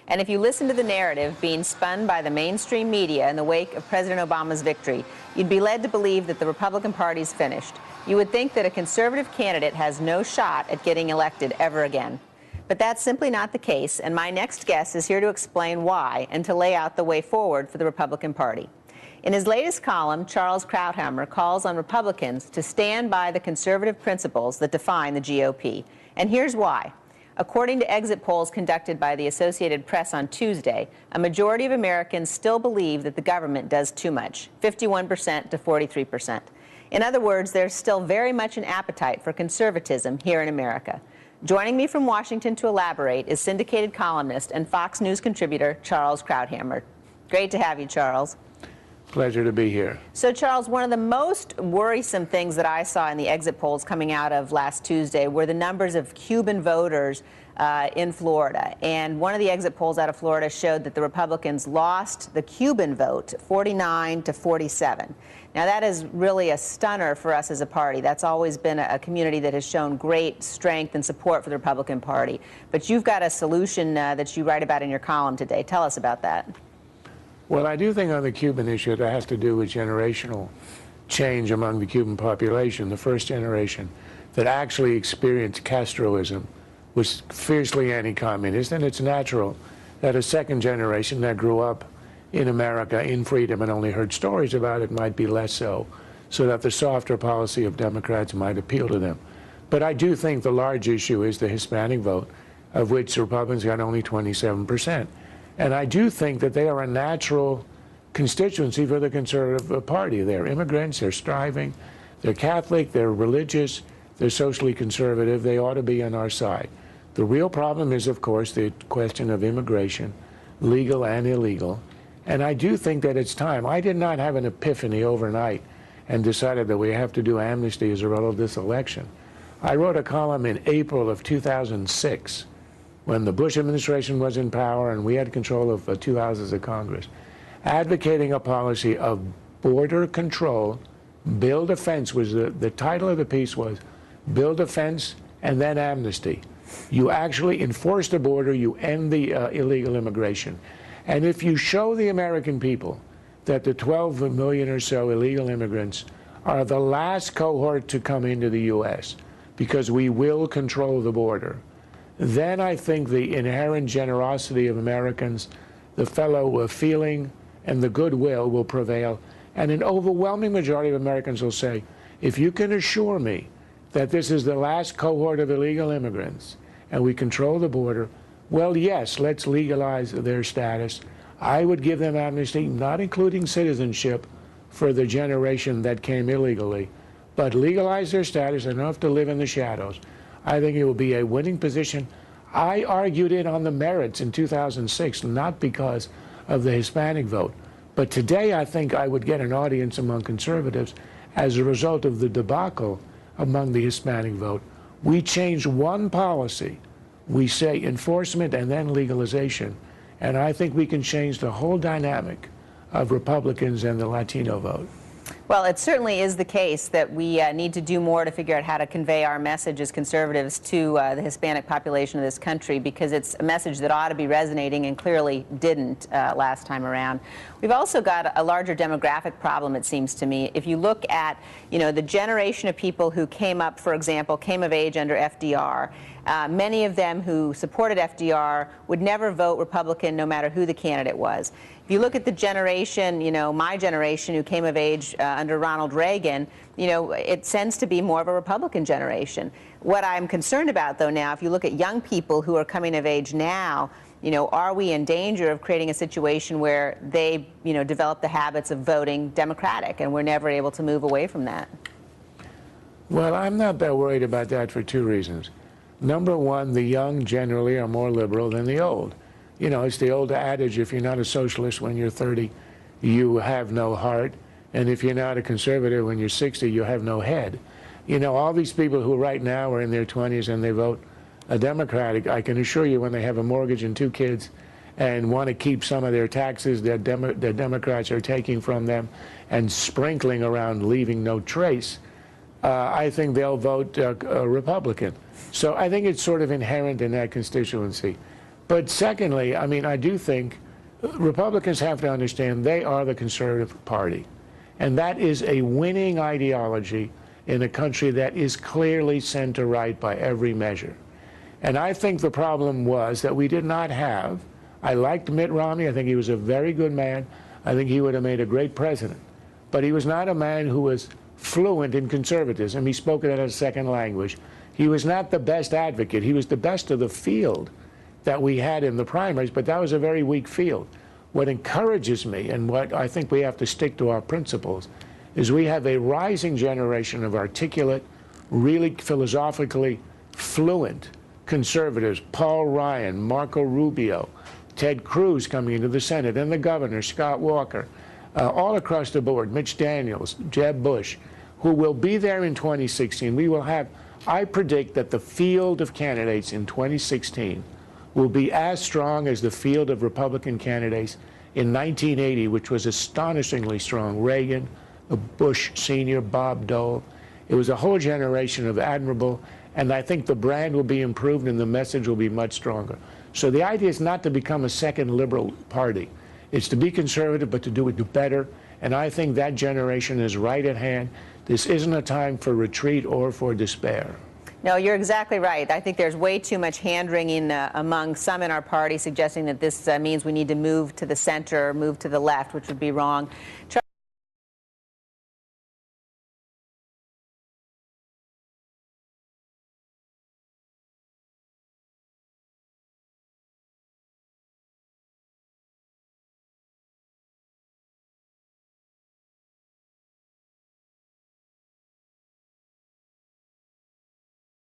And if you listen to the narrative being spun by the mainstream media in the wake of President Obama's victory, you'd be led to believe that the Republican Party's finished. You would think that a conservative candidate has no shot at getting elected ever again. But that's simply not the case, and my next guest is here to explain why and to lay out the way forward for the Republican Party. In his latest column, Charles Krauthammer calls on Republicans to stand by the conservative principles that define the GOP. And here's why. According to exit polls conducted by the Associated Press on Tuesday, a majority of Americans still believe that the government does too much, 51% to 43%. In other words, there's still very much an appetite for conservatism here in America. Joining me from Washington to elaborate is syndicated columnist and Fox News contributor Charles Krauthammer. Great to have you, Charles. Pleasure to be here. So, Charles, one of the most worrisome things that I saw in the exit polls coming out of last Tuesday were the numbers of Cuban voters in Florida. And one of the exit polls out of Florida showed that the Republicans lost the Cuban vote 49 to 47. Now, that is really a stunner for us as a party. That's always been a community that has shown great strength and support for the Republican Party. But you've got a solution that you write about in your column today. Tell us about that. Well, I do think on the Cuban issue that has to do with generational change among the Cuban population. The first generation that actually experienced Castroism was fiercely anti-communist, and it's natural that a second generation that grew up in America in freedom and only heard stories about it might be less so that the softer policy of Democrats might appeal to them. But I do think the large issue is the Hispanic vote, of which the Republicans got only 27%. And I do think that they are a natural constituency for the conservative party. They're immigrants, they're striving, they're Catholic, they're religious, they're socially conservative. They ought to be on our side. The real problem is, of course, the question of immigration, legal and illegal. And I do think that it's time. I did not have an epiphany overnight and decided that we have to do amnesty as a result of this election. I wrote a column in April of 2006 when the Bush administration was in power and we had control of two houses of Congress, advocating a policy of border control. Build a fence was the title of the piece was build a fence and then amnesty. You actually enforce the border, you end the illegal immigration. And if you show the American people that the 12 million or so illegal immigrants are the last cohort to come into the U.S. because we will control the border, then I think the inherent generosity of Americans, the fellow feeling and the goodwill will prevail. And an overwhelming majority of Americans will say, if you can assure me that this is the last cohort of illegal immigrants and we control the border, well, yes, let's legalize their status. I would give them amnesty, not including citizenship for the generation that came illegally, but legalize their status and don't have to live in the shadows. I think it will be a winning position. I argued it on the merits in 2006, not because of the Hispanic vote. But today I think I would get an audience among conservatives as a result of the debacle among the Hispanic vote. We change one policy. We say enforcement and then legalization. And I think we can change the whole dynamic of Republicans and the Latino vote. Well, it certainly is the case that we need to do more to figure out how to convey our message as conservatives to the Hispanic population of this country, because it's a message that ought to be resonating and clearly didn't last time around. We've also got a larger demographic problem, it seems to me. If you look at, the generation of people who came up, for example, came of age under FDR, many of them who supported FDR would never vote Republican no matter who the candidate was. If you look at the generation, my generation who came of age under Ronald Reagan, it tends to be more of a Republican generation. What I'm concerned about, though, now, if you look at young people who are coming of age now, are we in danger of creating a situation where they, develop the habits of voting Democratic and we're never able to move away from that? Well, I'm not that worried about that for two reasons. Number one, the young generally are more liberal than the old. It's the old adage, if you're not a socialist when you're 30, you have no heart. And if you're not a conservative when you're 60, you have no head. All these people who right now are in their 20s and they vote Democratic, I can assure you when they have a mortgage and two kids and want to keep some of their taxes that Democrats are taking from them and sprinkling around, leaving no trace, I think they'll vote Republican. So I think it's sort of inherent in that constituency. But secondly, I mean, I do think Republicans have to understand they are the conservative party. And that is a winning ideology in a country that is clearly center right by every measure. And I think the problem was that we did not have, I liked Mitt Romney, I think he was a very good man, I think he would have made a great president. But he was not a man who was fluent in conservatism. He spoke it as a second language. He was not the best advocate. He was the best of the field that we had in the primaries, but that was a very weak field. What encourages me, and what I think we have to stick to our principles, is we have a rising generation of articulate, really philosophically fluent conservatives. Paul Ryan, Marco Rubio, Ted Cruz coming into the Senate, and the governor, Scott Walker, all across the board, Mitch Daniels, Jeb Bush, who will be there in 2016. We will have, I predict that the field of candidates in 2016 will be as strong as the field of Republican candidates in 1980, which was astonishingly strong. Reagan, Bush Sr., Bob Dole. It was a whole generation of admirable, and I think the brand will be improved and the message will be much stronger. So the idea is not to become a second liberal party. It's to be conservative, but to do it better. And I think that generation is right at hand. This isn't a time for retreat or for despair. No, you're exactly right. I think there's way too much hand-wringing among some in our party suggesting that this means we need to move to the center or move to the left, which would be wrong.